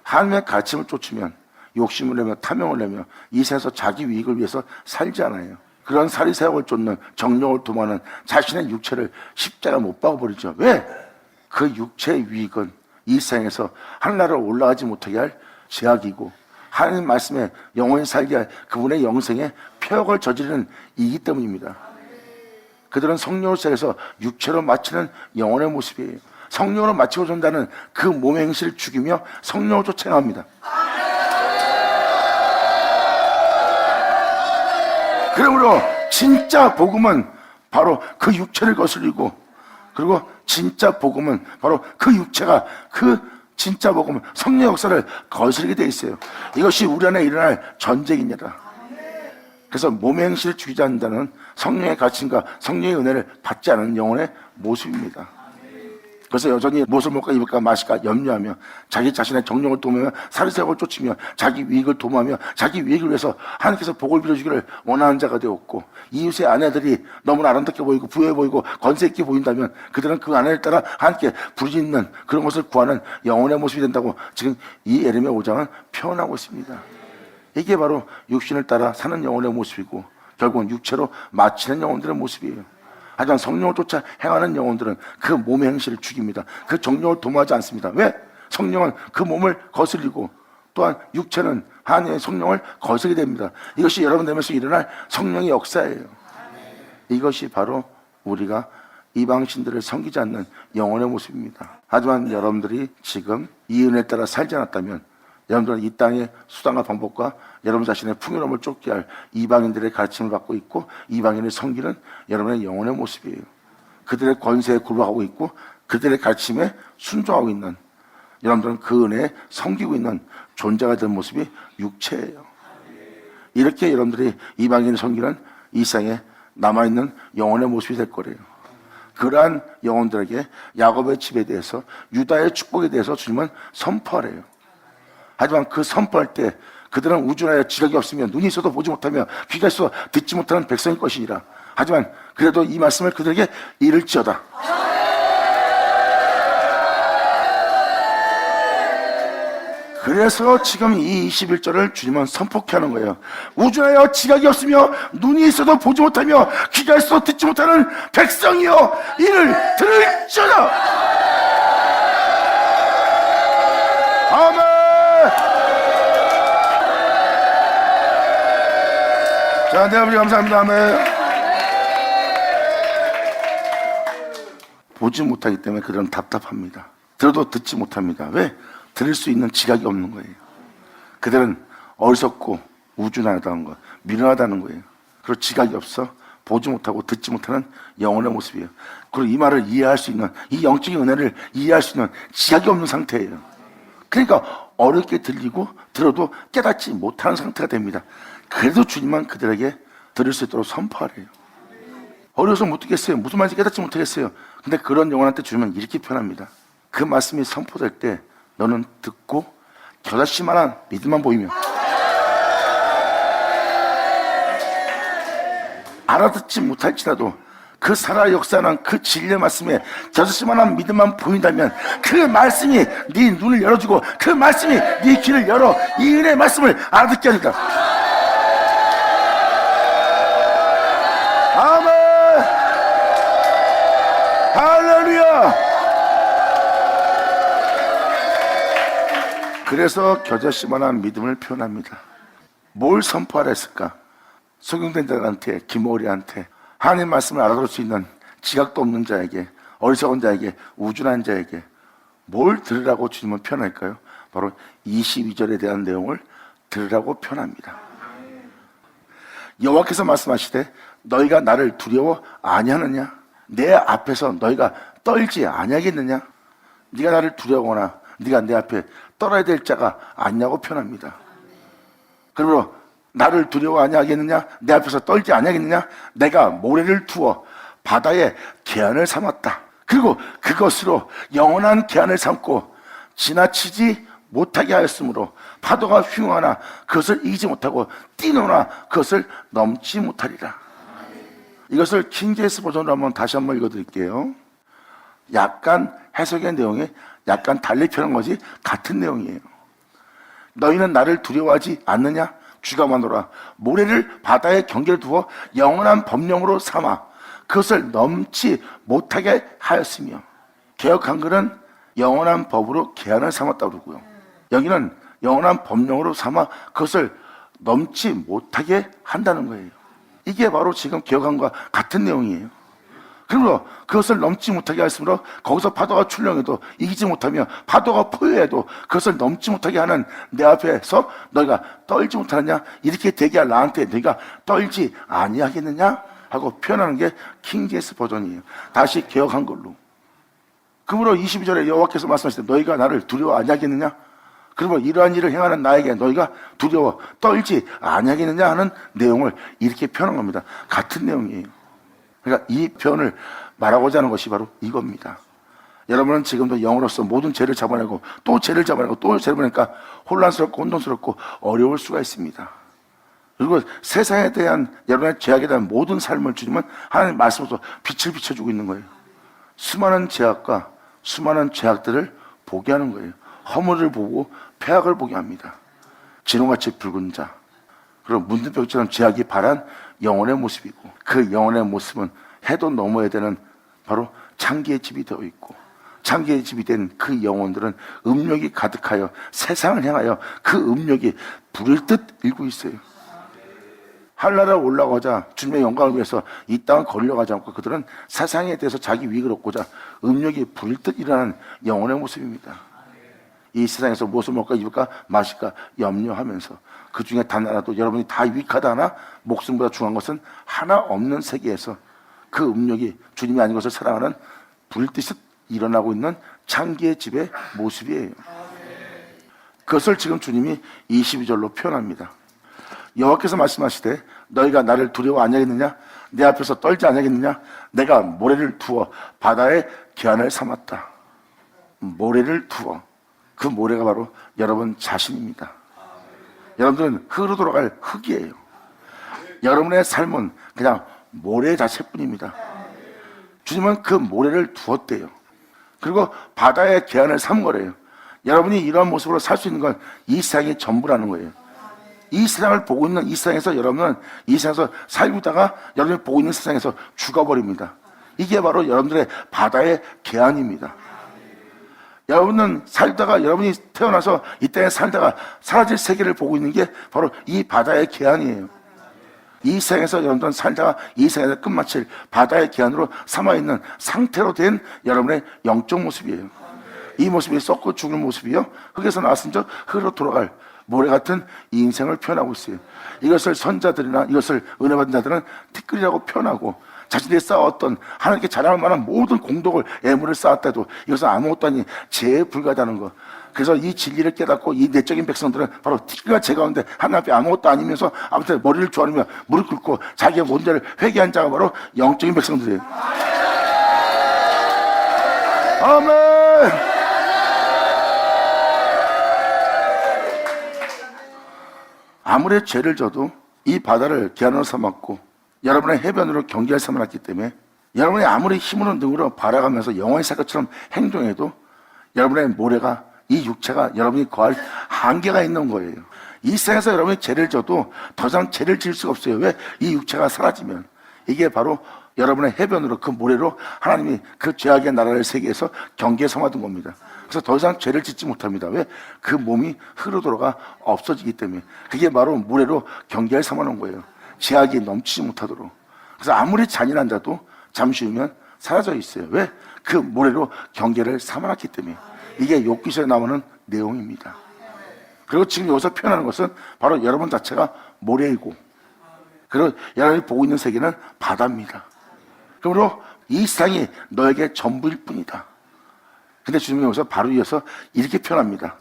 하나님의 가르침을 쫓으면 욕심을 내며 탐욕을 내며 이 세상에서 자기 이익을 위해서 살지 않아요. 그런 사리새욕을 쫓는 정욕을 도모하는 자신의 육체를 십자가 못 박아버리죠. 왜? 그 육체의 유익은 이 세상에서 하늘나라로 올라가지 못하게 할 제약이고 하나님 말씀에 영원히 살게 할 그분의 영생에 폐역을 저지르는 이기 때문입니다. 그들은 성령을 세해서 육체로 마치는 영혼의 모습이에요. 성령으로 마치고 전다는 그 몸의 행실을 죽이며 성령을 쫓아갑니다. 그러므로 진짜 복음은 바로 그 육체를 거스리고 그리고 진짜 복음은 바로 그 육체가 그 진짜 복음은 성령 역사를 거스르게 돼 있어요. 이것이 우리 안에 일어날 전쟁입니다. 그래서 몸의 행실을 죽이지 않는다는 성령의 가르침과 성령의 은혜를 받지 않은 영혼의 모습입니다. 그래서 여전히 무엇을 먹을까 입을까 마실까 염려하며 자기 자신의 정욕을 도모하며 사리새욕을 쫓으며 자기 이익을 도모하며 자기 이익을 위해서 하나님께서 복을 빌어주기를 원하는 자가 되었고 이웃의 아내들이 너무나 아름답게 보이고 부유해 보이고 권세 있게 보인다면 그들은 그 아내를 따라 하나님께 부르짖는 그런 것을 구하는 영혼의 모습이 된다고 지금 이 예레미야 5장은 표현하고 있습니다. 이게 바로 육신을 따라 사는 영혼의 모습이고 결국은 육체로 마치는 영혼들의 모습이에요. 하지만 성령을 쫓아 행하는 영혼들은 그 몸의 행실을 죽입니다. 그 정령을 도모하지 않습니다. 왜? 성령은 그 몸을 거슬리고 또한 육체는 한의 성령을 거슬리게 됩니다. 이것이 여러분 되면서 일어날 성령의 역사예요. 이것이 바로 우리가 이방신들을 섬기지 않는 영혼의 모습입니다. 하지만 여러분들이 지금 이 은혜에 따라 살지 않았다면 여러분들은 이 땅의 수단과 방법과 여러분 자신의 풍요로움을 쫓게 할 이방인들의 가르침을 받고 있고 이방인을 섬기는 여러분의 영혼의 모습이에요. 그들의 권세에 굴복하고 있고 그들의 가르침에 순종하고 있는 여러분들은 그 은혜에 섬기고 있는 존재가 된 모습이 육체예요. 이렇게 여러분들이 이방인을 섬기는 이 세상에 남아있는 영혼의 모습이 될 거래요. 그러한 영혼들에게 야곱의 집에 대해서 유다의 축복에 대해서 주님은 선포하래요. 하지만 그 선포할 때 그들은 우주나라에 지각이 없으며 눈이 있어도 보지 못하며 귀가 있어도 듣지 못하는 백성일 것이니라. 하지만 그래도 이 말씀을 그들에게 이를지어다. 그래서 지금 이 21절을 주님은 선포케 하는 거예요. 우주나라에 지각이 없으며 눈이 있어도 보지 못하며 귀가 있어도 듣지 못하는 백성이여 이를 들을지어다. 아멘. 자, 네, 아버지 감사합니다. 아멘. 보지 못하기 때문에 그들은 답답합니다. 들어도 듣지 못합니다. 왜? 들을 수 있는 지각이 없는 거예요. 그들은 어리석고 우준하다는 거, 미련하다는 거예요. 그리고 지각이 없어 보지 못하고 듣지 못하는 영혼의 모습이에요. 그리고 이 말을 이해할 수 있는, 이 영적인 은혜를 이해할 수 있는 지각이 없는 상태예요. 그러니까 어렵게 들리고 들어도 깨닫지 못하는 상태가 됩니다. 그래도 주님은 그들에게 들을 수 있도록 선포하래요. 어려워서 못 듣겠어요. 무슨 말인지 깨닫지 못하겠어요. 근데 그런 영혼한테 주님은 이렇게 표현합니다. 그 말씀이 선포될 때 너는 듣고 겨자씨만한 믿음만 보이며 알아듣지 못할지라도 그 살아 역사는 그 진리의 말씀에 겨자씨만한 믿음만 보인다면 그 말씀이 네 눈을 열어주고 그 말씀이 네 귀를 열어 이 은혜의 말씀을 알아듣게 하니까. 아멘. 할렐루야. 그래서 겨자씨만한 믿음을 표현합니다. 뭘 선포하라 했을까? 소경된 자들한테, 기모리한테 하나님 말씀을 알아들을 수 있는 지각도 없는 자에게, 어리석은 자에게, 우준한 자에게 뭘 들으라고 주님은 표현할까요? 바로 22절에 대한 내용을 들으라고 표현합니다. 여호와께서 말씀하시되 너희가 나를 두려워 아니하느냐? 내 앞에서 너희가 떨지 아니하겠느냐? 네가 나를 두려워하거나 네가 내 앞에 떨어야 될 자가 아니냐고 표현합니다. 그러므로 나를 두려워 아니하겠느냐? 내 앞에서 떨지 아니하겠느냐? 내가 모래를 두어 바다에 계안을 삼았다. 그리고 그것으로 영원한 계안을 삼고 지나치지 못하게 하였으므로 파도가 휘황하나 그것을 이기지 못하고 뛰노나 그것을 넘지 못하리라. 이것을 킹제임스 버전으로 한번 다시 한번 읽어드릴게요. 약간 해석의 내용이 약간 달리 표현한 거지 같은 내용이에요. 너희는 나를 두려워하지 않느냐? 주가 마노라 모래를 바다에 경계를 두어 영원한 법령으로 삼아 그것을 넘지 못하게 하였으며, 개역 한글은 영원한 법으로 계안을 삼았다고 그러고요. 여기는 영원한 법령으로 삼아 그것을 넘지 못하게 한다는 거예요. 이게 바로 지금 개역한과 같은 내용이에요. 그러므로 그것을 넘지 못하게 하였으므로 거기서 파도가 출렁해도 이기지 못하며 파도가 포효해도 그것을 넘지 못하게 하는 내 앞에서 너희가 떨지 못하느냐? 이렇게 대기할 나한테 너희가 떨지 아니하겠느냐? 하고 표현하는 게 킹제임스 버전이에요. 다시 개역한 걸로. 그러므로 22절에 여호와께서 말씀하시되 너희가 나를 두려워 아니하겠느냐? 그러므로 이러한 일을 행하는 나에게 너희가 두려워 떨지 아니하겠느냐 하는 내용을 이렇게 표현한 겁니다. 같은 내용이에요. 그러니까 이 표현을 말하고자 하는 것이 바로 이겁니다. 여러분은 지금도 영으로서 모든 죄를 잡아내고 또 죄를 잡아내고 또 죄를 잡아내니까 혼란스럽고 혼돈스럽고 어려울 수가 있습니다. 그리고 세상에 대한 여러분의 죄악에 대한 모든 삶을 주님은 하나님 말씀으로서 빛을 비춰주고 있는 거예요. 수많은 죄악과 수많은 죄악들을 보게 하는 거예요. 허물을 보고 폐악을 보게 합니다. 진홍같이 붉은 자, 그리고 문둥병처럼 죄악이 바란 영혼의 모습이고, 그 영혼의 모습은 해도 넘어야 되는 바로 창기의 집이 되어 있고, 창기의 집이 된 그 영혼들은 음욕이 가득하여 세상을 향하여 그 음욕이 불을 듯 일고 있어요. 하늘나라에 올라가자 주님의 영광을 위해서 이 땅을 걸려가지 않고 그들은 세상에 대해서 자기 위익을 얻고자 음욕이 불을 듯 일어나는 영혼의 모습입니다. 이 세상에서 무엇을 먹을까 입을까 마실까 염려하면서 그 중에 단 하나도 여러분이 다 유익하다 하나 목숨보다 중요한 것은 하나 없는 세계에서 그 음욕이 주님이 아닌 것을 사랑하는 불빛이 일어나고 있는 창기의 집의 모습이에요. 그것을 지금 주님이 22절로 표현합니다. 여호와께서 말씀하시되 너희가 나를 두려워 아니하겠느냐? 내 앞에서 떨지 아니하겠느냐? 내가 모래를 두어 바다의 기한을 삼았다. 모래를 두어, 그 모래가 바로 여러분 자신입니다. 여러분들은 흙으로 돌아갈 흙이에요. 여러분의 삶은 그냥 모래 자체뿐입니다. 주님은 그 모래를 두었대요. 그리고 바다의 기한을 삼은 거래요. 여러분이 이러한 모습으로 살 수 있는 건 이 세상이 전부라는 거예요. 이 세상을 보고 있는 이 세상에서 여러분은 이 세상에서 살고 있다가 여러분이 보고 있는 세상에서 죽어버립니다. 이게 바로 여러분들의 바다의 계안입니다. 여러분은 살다가 여러분이 태어나서 이 땅에 살다가 사라질 세계를 보고 있는 게 바로 이 바다의 계안이에요. 이 세상에서 여러분들은 살다가 이 세상에서 끝마칠 바다의 계안으로 삼아있는 상태로 된 여러분의 영적 모습이에요. 이 모습이 썩고 죽을 모습이요, 흙에서 나왔은 적 흙으로 돌아갈 모래 같은 이 인생을 표현하고 있어요. 이것을 선자들이나 이것을 은혜 받은 자들은 티끌이라고 표현하고, 자신들이 쌓았던 하나님께 자랑할 만한 모든 공덕을 애물을 쌓았다 해도 이것은 아무것도 아닌 죄에 불과하다는 것. 그래서 이 진리를 깨닫고 이 내적인 백성들은 바로 티끌과 재 가운데 하나님 앞에 아무것도 아니면서 아무튼 머리를 조아리며 무릎 꿇고 자기의 문제를 회개한 자가 바로 영적인 백성들이에요. 아멘. 아무리 죄를 져도 이 바다를 기한으로 삼았고 여러분의 해변으로 경계를 삼았기 때문에 여러분이 아무리 힘으로 능으로 바라가면서 영원히 살 것처럼 행동해도 여러분의 모래가, 이 육체가 여러분이 거할 한계가 있는 거예요. 이 세상에서 여러분이 죄를 져도 더 이상 죄를 지을 수가 없어요. 왜? 이 육체가 사라지면. 이게 바로 여러분의 해변으로, 그 모래로 하나님이 그 죄악의 나라를 세계에서 경계에 삼아둔 겁니다. 그래서 더 이상 죄를 짓지 못합니다. 왜? 그 몸이 흙으로 돌아가 없어지기 때문에. 그게 바로 모래로 경계를 삼아놓은 거예요. 죄악이 넘치지 못하도록. 그래서 아무리 잔인한 자도 잠시 후면 사라져 있어요. 왜? 그 모래로 경계를 삼아놨기 때문에. 이게 욥기서에 나오는 내용입니다. 그리고 지금 여기서 표현하는 것은 바로 여러분 자체가 모래이고, 그리고 여러분이 보고 있는 세계는 바다입니다. 그러므로 이 세상이 너에게 전부일 뿐이다. 근데 주님이 여기서 바로 이어서 이렇게 표현합니다.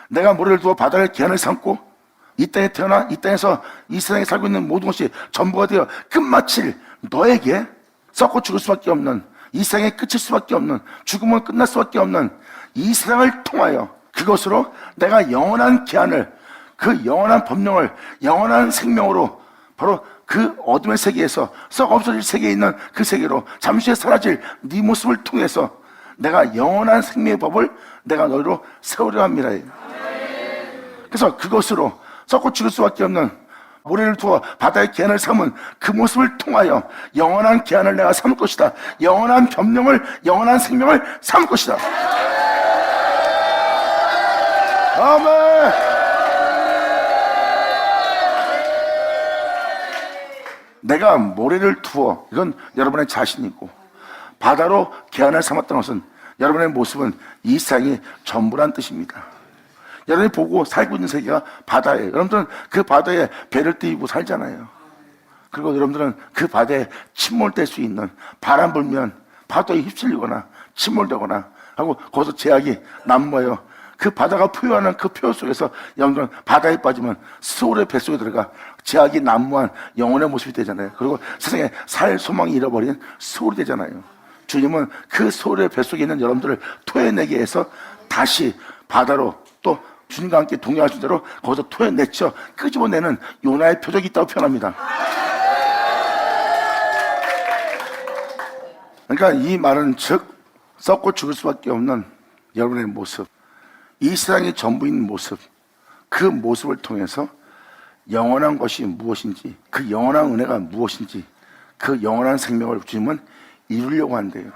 내가 모래를 두어 바다를 기한을 삼고 이 땅에 태어나 이 땅에서 이 세상에 살고 있는 모든 것이 전부가 되어 끝마칠 너에게 썩고 죽을 수밖에 없는, 이 세상의 끝일 수밖에 없는, 죽음은 끝날 수밖에 없는 이 세상을 통하여 그것으로 내가 영원한 기한을, 그 영원한 법령을 영원한 생명으로 바로 그 어둠의 세계에서 썩 없어질 세계에 있는 그 세계로 잠시 후에 사라질 네 모습을 통해서 내가 영원한 생명의 법을 내가 너희로 세우려 합니다. 그래서 그것으로 썩고 죽을 수밖에 없는 모래를 두어 바다의 기한을 삼은 그 모습을 통하여 영원한 기한을 내가 삼을 것이다. 영원한 법령을, 영원한 생명을 삼을 것이다. 아멘. 내가 모래를 두어, 이건 여러분의 자신이고, 바다로 기한을 삼았던 것은 여러분의 모습은 이 세상이 전부란 뜻입니다. 여러분이 보고 살고 있는 세계가 바다예요. 여러분들은 그 바다에 배를 띄우고 살잖아요. 그리고 여러분들은 그 바다에 침몰될 수 있는, 바람 불면 파도에 휩쓸리거나 침몰되거나 하고 거기서 제약이 난무해요. 그 바다가 포효하는 그 표현 속에서 여러분들은 바다에 빠지면 소울의 뱃속에 들어가 제약이 난무한 영혼의 모습이 되잖아요. 그리고 세상에 살 소망이 잃어버린 소울이 되잖아요. 주님은 그 소울의 뱃속에 있는 여러분들을 토해내게 해서 다시 바다로, 또 주님과 함께 동행하신 대로 거기서 토해내쳐 끄집어내는 요나의 표적이 있다고 표현합니다. 그러니까 이 말은 즉 썩고 죽을 수밖에 없는 여러분의 모습, 이 세상의 전부인 모습, 그 모습을 통해서 영원한 것이 무엇인지, 그 영원한 은혜가 무엇인지, 그 영원한 생명을 주님은 이루려고 한대요.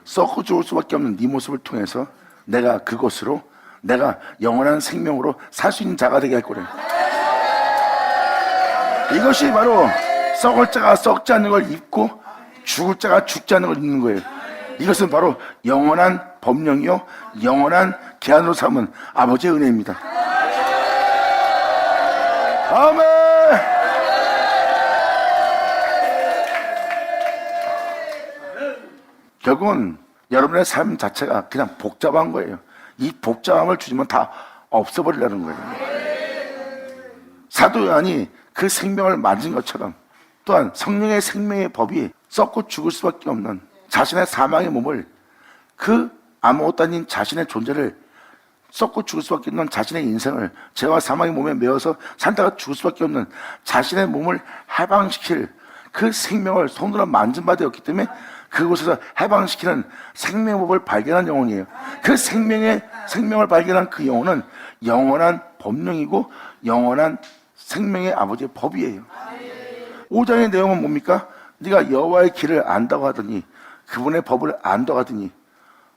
썩고 죽을 수밖에 없는 네 모습을 통해서 내가 그것으로 내가 영원한 생명으로 살 수 있는 자가 되게 할 거래요. 이것이 바로 썩을 자가 썩지 않는 걸 입고 죽을 자가 죽지 않는 걸 입는 거예요. 이것은 바로 영원한 법령이요 영원한 계안으로 삼은 아버지의 은혜입니다. 아멘. 결국은 여러분의 삶 자체가 그냥 복잡한 거예요. 이 복잡함을 주시면 다 없애버리려는 거예요. 사도 요한이 그 생명을 만진 것처럼 또한 성령의 생명의 법이 썩고 죽을 수밖에 없는 자신의 사망의 몸을, 그 아무것도 아닌 자신의 존재를, 썩고 죽을 수밖에 없는 자신의 인생을 죄와 사망의 몸에 매어서 산다가 죽을 수밖에 없는 자신의 몸을 해방시킬 그 생명을 손으로 만진 바 되었기 때문에 그곳에서 해방시키는 생명의 법을 발견한 영혼이에요. 그 생명을 발견한 그 영혼은 영원한 법령이고 영원한 생명의 아버지의 법이에요. 5장의 내용은 뭡니까? 네가 여호와의 길을 안다고 하더니, 그분의 법을 안다고 하더니,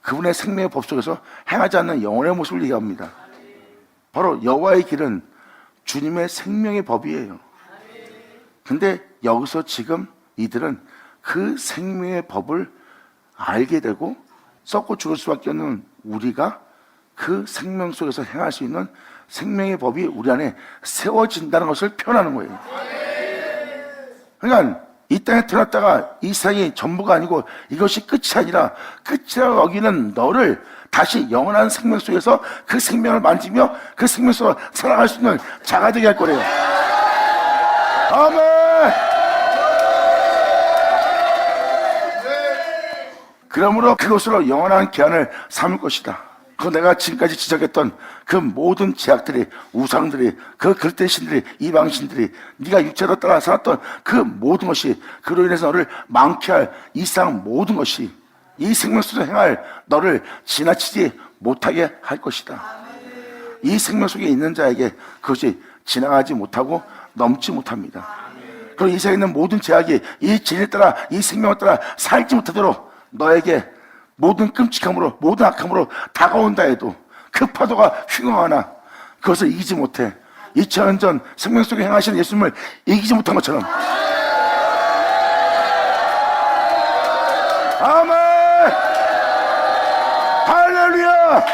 그분의 생명의 법 속에서 행하지 않는 영혼의 모습을 얘기합니다. 바로 여호와의 길은 주님의 생명의 법이에요. 근데 여기서 지금 이들은 그 생명의 법을 알게 되고 썩고 죽을 수밖에 없는 우리가 그 생명 속에서 행할 수 있는 생명의 법이 우리 안에 세워진다는 것을 표현하는 거예요. 그러니까 이 땅에 태어났다가 이 세상이 전부가 아니고 이것이 끝이 아니라 끝이라고 여기는 너를 다시 영원한 생명 속에서 그 생명을 만지며 그 생명 속에서 살아갈 수 있는 자가 되게 할 거래요. 아멘. 그러므로 그것으로 영원한 기한을 삼을 것이다. 그 내가 지금까지 지적했던 그 모든 제약들이, 우상들이, 그 글대 신들이, 이방신들이, 네가 육체로 따라 살았던 그 모든 것이, 그로 인해서 너를 망케할 이 세상 모든 것이 이 생명 속에서 행할 너를 지나치지 못하게 할 것이다. 이 생명 속에 있는 자에게 그것이 지나가지 못하고 넘지 못합니다. 그리고 이 세상에 있는 모든 제약이 이 진리를 따라, 이 생명을 따라 살지 못하도록 너에게 모든 끔찍함으로, 모든 악함으로 다가온다 해도 그 파도가 휘황하나 그것을 이기지 못해 2000년 전 생명 속에 행하시는 예수님을 이기지 못한 것처럼. 아멘. 할렐루야.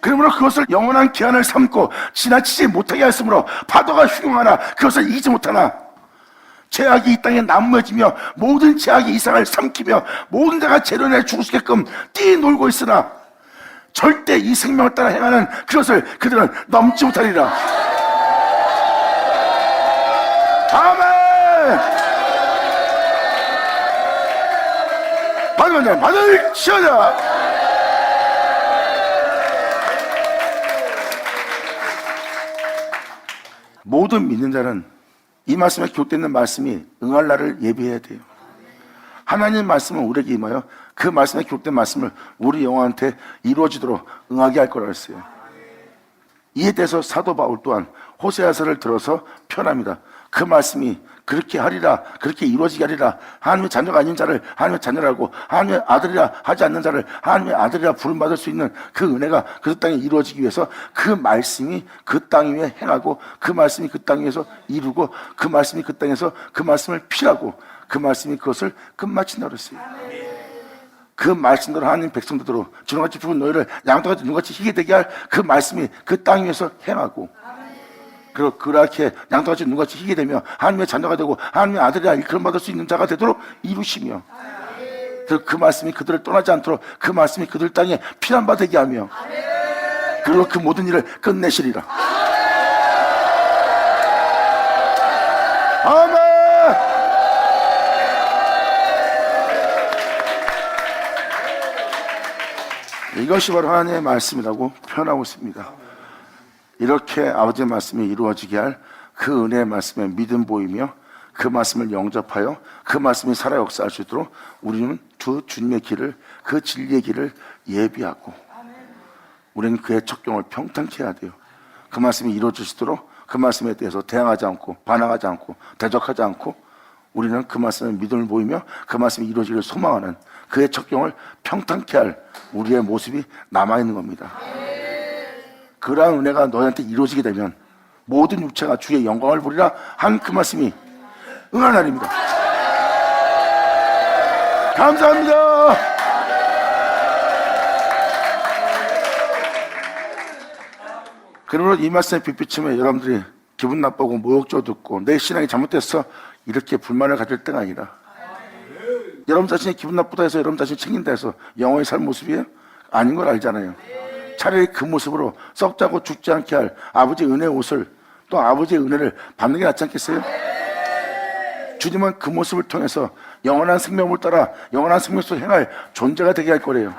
그러므로 그것을 영원한 기한을 삼고 지나치지 못하게 하였으므로 파도가 휘황하나 그것을 이기지 못하나, 죄악이 이 땅에 난무해지며 모든 죄악이 이 세상을 삼키며 모든 자가 죄로 인해 죽을 수 있게끔 뛰놀고 있으나 절대 이 생명을 따라 행하는 그것을 그들은 넘지 못하리라. 아멘. 받으면 받을 치어자. 모든 믿는 자는 이 말씀에 기록되어 있는 말씀이 응할 날을 예비해야 돼요. 하나님의 말씀은 우리에게 임하여 그 말씀에 기록된 말씀을 우리 영혼한테 이루어지도록 응하게 할 거라고 했어요. 이에 대해서 사도 바울 또한 호세아서를 들어서 표현합니다. 그 말씀이 그렇게 하리라, 그렇게 이루어지게 하리라. 하나님의 자녀가 아닌 자를 하나님의 자녀라고, 하나님의 아들이라 하지 않는 자를 하나님의 아들이라 부름받을 수 있는 그 은혜가 그 땅에 이루어지기 위해서 그 말씀이 그 땅 위에 행하고, 그 말씀이 그 땅 위에서 이루고, 그 말씀이 그 땅에서 그 말씀을 피하고, 그 말씀이 그것을 끝마친다고 그랬어요. 그 말씀대로 하나님 백성들로 주렁같이 죽은 너희를 양떡같이 눈같이 희게 되게 할 그 말씀이 그 땅 위에서 행하고, 그리고 그렇게 양떡같이 눈같이 희게 되며 하나님의 자녀가 되고 하나님의 아들이라 일컬음받을 수 있는 자가 되도록 이루시며, 그 말씀이 그들을 떠나지 않도록 그 말씀이 그들 땅에 피난 바 되게 하며, 그리고 그 모든 일을 끝내시리라. 아멘. 이것이 바로 하나님의 말씀이라고 표현하고 있습니다. 이렇게 아버지의 말씀이 이루어지게 할 그 은혜의 말씀에 믿음 보이며 그 말씀을 영접하여 그 말씀이 살아 역사할 수 있도록 우리는 주 주님의 길을, 그 진리의 길을 예비하고 우리는 그의 척경을 평탄케 해야 돼요. 그 말씀이 이루어지시도록 그 말씀에 대해서 대항하지 않고 반항하지 않고 대적하지 않고 우리는 그 말씀에 믿음을 보이며 그 말씀이 이루어지기를 소망하는 그의 척경을 평탄케 할 우리의 모습이 남아있는 겁니다. 그러한 은혜가 너희한테 이루어지게 되면 모든 육체가 주의 영광을 보리라 한 그 말씀이 응한 날입니다. 감사합니다. 그러므로 이 말씀에 빛비치면 여러분들이 기분 나쁘고 모욕조 듣고 내 신앙이 잘못됐어 이렇게 불만을 가질 때가 아니라 여러분 자신이 기분 나쁘다 해서 여러분 자신이 챙긴다 해서 영원히 살 모습이에요? 아닌 걸 알잖아요. 차라리 그 모습으로 썩자고 죽지 않게 할 아버지의 은혜의 옷을 또 아버지의 은혜를 받는 게 낫지 않겠어요? 주님은 그 모습을 통해서 영원한 생명을 따라 영원한 생명 속에 행할 존재가 되게 할 거래요.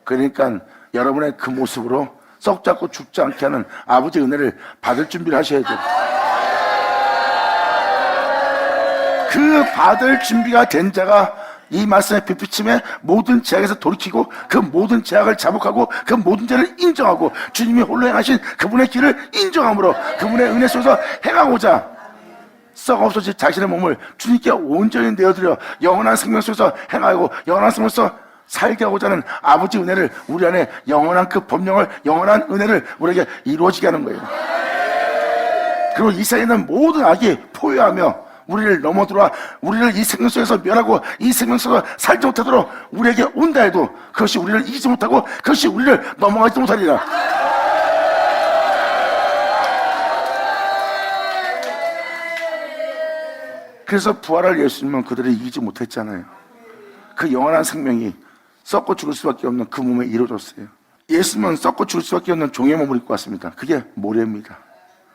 그러니까 여러분의 그 모습으로 썩자고 죽지 않게 하는 아버지의 은혜를 받을 준비를 하셔야 돼요. 그 받을 준비가 된 자가 이 말씀의 빛비침에 모든 제약에서 돌이키고 그 모든 제약을 자복하고 그 모든 죄를 인정하고 주님이 홀로 행하신 그분의 길을 인정함으로 그분의 은혜 속에서 행하고자 썩 없어진 자신의 몸을 주님께 온전히 내어드려 영원한 생명 속에서 행하고 영원한 생명 속에서 살게 하고자 하는 아버지 은혜를 우리 안에 영원한 그 법령을 영원한 은혜를 우리에게 이루어지게 하는 거예요. 그리고 이 세상에 있는 모든 악이 포효하며 우리를 넘어들어와 우리를 이 생명 속에서 멸하고 이 생명 속에서 살지 못하도록 우리에게 온다 해도 그것이 우리를 이기지 못하고 그것이 우리를 넘어가지 못하리라. 그래서 부활할 예수님은 그들을 이기지 못했잖아요. 그 영원한 생명이 썩고 죽을 수밖에 없는 그 몸에 이루어졌어요. 예수님은 썩고 죽을 수밖에 없는 종의 몸을 입고 왔습니다. 그게 모래입니다.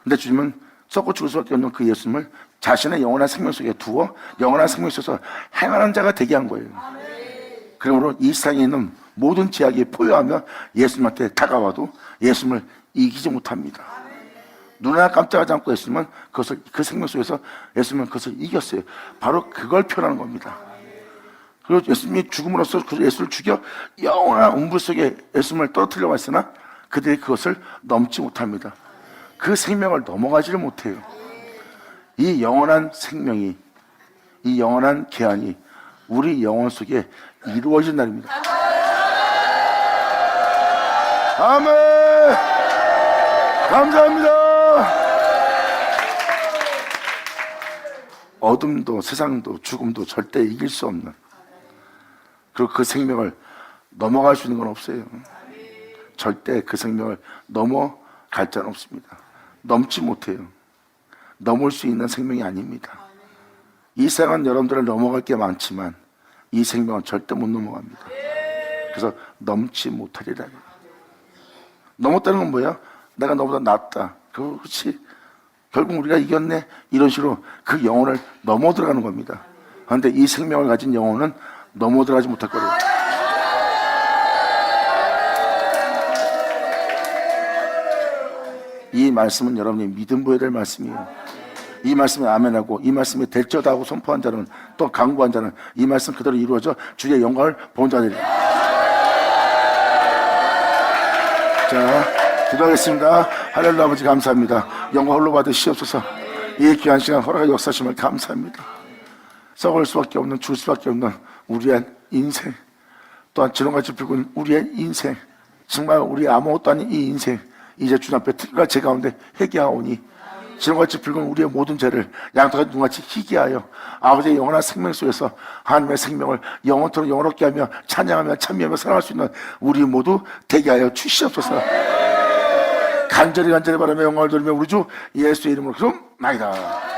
근데 주님은 썩고 죽을 수밖에 없는 그 예수님을 자신의 영원한 생명 속에 두어 영원한 생명 속에서 행하는 자가 되게 한 거예요. 그러므로 이 세상에 있는 모든 제약이 포효하며 예수님한테 다가와도 예수님을 이기지 못합니다. 눈 하나 깜짝하지 않고 예수님은 그것을 그 생명 속에서 예수님은 그것을 이겼어요. 바로 그걸 표현하는 겁니다. 그리고 예수님이 죽음으로써 그 예수를 죽여 영원한 음부 속에 예수님을 떨어뜨리려고 했으나 그들이 그것을 넘지 못합니다. 그 생명을 넘어가지를 못해요. 이 영원한 생명이 이 영원한 계안이 우리 영혼 속에 이루어진 날입니다. 아멘. 감사합니다. 어둠도 세상도 죽음도 절대 이길 수 없는 그리고 그 생명을 넘어갈 수 있는 건 없어요. 절대 그 생명을 넘어갈 자는 없습니다. 넘지 못해요. 넘을 수 있는 생명이 아닙니다. 이 세상은 여러분들을 넘어갈 게 많지만 이 생명은 절대 못 넘어갑니다. 그래서 넘지 못하리라. 넘었다는 건 뭐야? 내가 너보다 낫다. 그렇지. 결국 우리가 이겼네. 이런 식으로 그 영혼을 넘어 들어가는 겁니다. 그런데 이 생명을 가진 영혼은 넘어 들어가지 못할 거예요. 이 말씀은 여러분이 믿음 보여야 될 말씀이에요. 이 말씀에 아멘하고 이 말씀에 될저다고 선포한 자는 또 강구한 자는 이 말씀 그대로 이루어져 주의 영광을 본 자들이다. 자, 기도하겠습니다. 하늘로 아버지 감사합니다. 영광 홀로 받으시옵소서. 이 귀한 시간 허락하 역사심을 감사합니다. 썩을 수밖에 없는 줄 수밖에 없는 우리의 인생 또한 지렁같이 붉은 우리의 인생 정말 우리 아무것도 아닌 이 인생 이제 주님 앞에 틀과 제 가운데 회개하오니 지렁같이 붉은 우리의 모든 죄를 양털같이 눈같이 희게 하여 아버지의 영원한 생명 속에서 하나님의 생명을 영원토록 영원롭게 하며 찬양하며 찬미하며 사랑할 수 있는 우리 모두 되게 하여 주시옵소서. 간절히 바라며 영광을 돌리며 우리 주 예수의 이름으로 그럼 나이다.